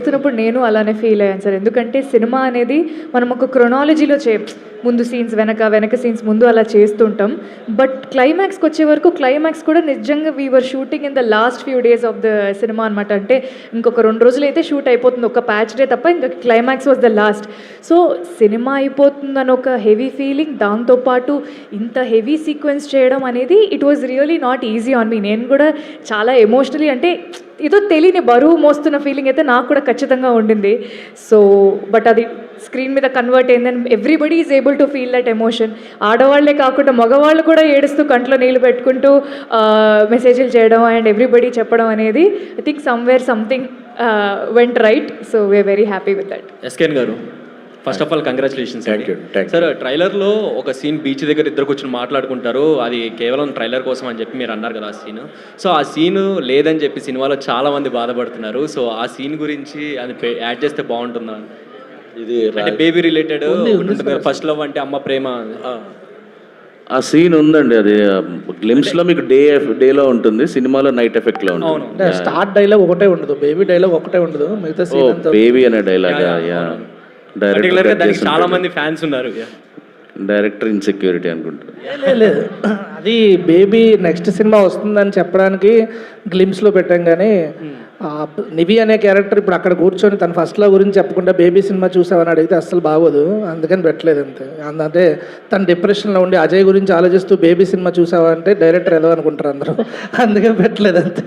చూస్తున్నప్పుడు నేను అలానే ఫీల్ అయ్యాను సార్. ఎందుకంటే సినిమా అనేది మనం ఒక క్రొనాలజీలో ముందు సీన్స్ వెనక సీన్స్ ముందు అలా చేస్తుంటాం. బట్ క్లైమాక్స్కి వచ్చే వరకు క్లైమాక్స్ కూడా నిజంగా we were shooting in the last few days of the cinema అనమాట. అంటే ఇంకొక 2 రోజులు అయితే షూట్ అయిపోతుంది, ఒక ప్యాచ్ డే తప్ప, ఇంకా climax was the last. So cinema అయిపోతుందని ఒక హెవీ ఫీలింగ్, దాంతోపాటు ఇంత హెవీ సీక్వెన్స్ చేయడం అనేది it was really not easy on me. నేను కూడా చాలా ఎమోషనలీ, అంటే ఏదో తెలియని బరువు మోస్తున్న ఫీలింగ్ అయితే నాకు కూడా ఖచ్చితంగా ఉండింది. సో బట్ అది స్క్రీన్ మీద కన్వర్ట్ అయిందని everybody is able to feel that emotion. ఆడవాళ్లే కాకుండా మగవాళ్ళు కూడా ఏడుస్తూ కంట్లో నీళ్ళు పెట్టుకుంటూ మెసేజ్లు చేయడం అండ్ ఎవ్రీబడి చెప్పడం అనేది I think somewhere something went right. So we are very happy with that. SKN గారు, first of all congratulations. Thank you. Sir, ట్రైలర్లో ఒక సీన్ బీచ్ దగ్గర ఇద్దరు కూర్చొని మాట్లాడుకుంటారు, అది కేవలం ట్రైలర్ కోసం అని చెప్పి మీరు అన్నారు కదా ఆ సీన్. సో ఆ సీన్ లేదని చెప్పి సినిమాలో చాలా మంది బాధపడుతున్నారు. సో ఆ సీన్ గురించి అది యాడ్ చేస్తే బాగుంటుందా? ఇది అంటే బేబీ రిలేటెడ్ ఫస్ట్ లవ్ అంటే అమ్మ ప్రేమ, ఆ సీన్ ఉందండి. అది గ్లిమ్స్ లో మీకు డేలో ఉంటుంది, సినిమాలో నైట్ ఎఫెక్ట్ లో ఉంటుంది. స్టార్ట్ డైలాగ్ ఒకటే ఉండదు, బేబీ డైలాగ్ ఒకటే ఉండదు, మిగతా సీన్ అంతా బేబీ అనే డైలాగ్. పర్టికులర్గా దానికి చాలా మంది ఫ్యాన్స్ ఉన్నారు. డైరెక్టర్ ఇన్సెక్యూరిటీ అనుకుంటా. లేదు, అది బేబీ నెక్స్ట్ సినిమా వస్తుందని చెప్పడానికి గ్లిమ్స్లో పెట్టాం. కానీ నివి అనే క్యారెక్టర్ ఇప్పుడు అక్కడ కూర్చొని తన ఫస్ట్ లవ్ గురించి చెప్పకుండా బేబీ సినిమా చూసావని అడిగితే అస్సలు బాగోదు, అందుకని పెట్టలేదు అంతే. అంటే తన డిప్రెషన్లో ఉండి అజయ్ గురించి ఆలోచిస్తూ బేబీ సినిమా చూసావా అంటే డైరెక్టర్ ఏదో అనుకుంటారు అందరూ, అందుకని పెట్టలేదు అంతే.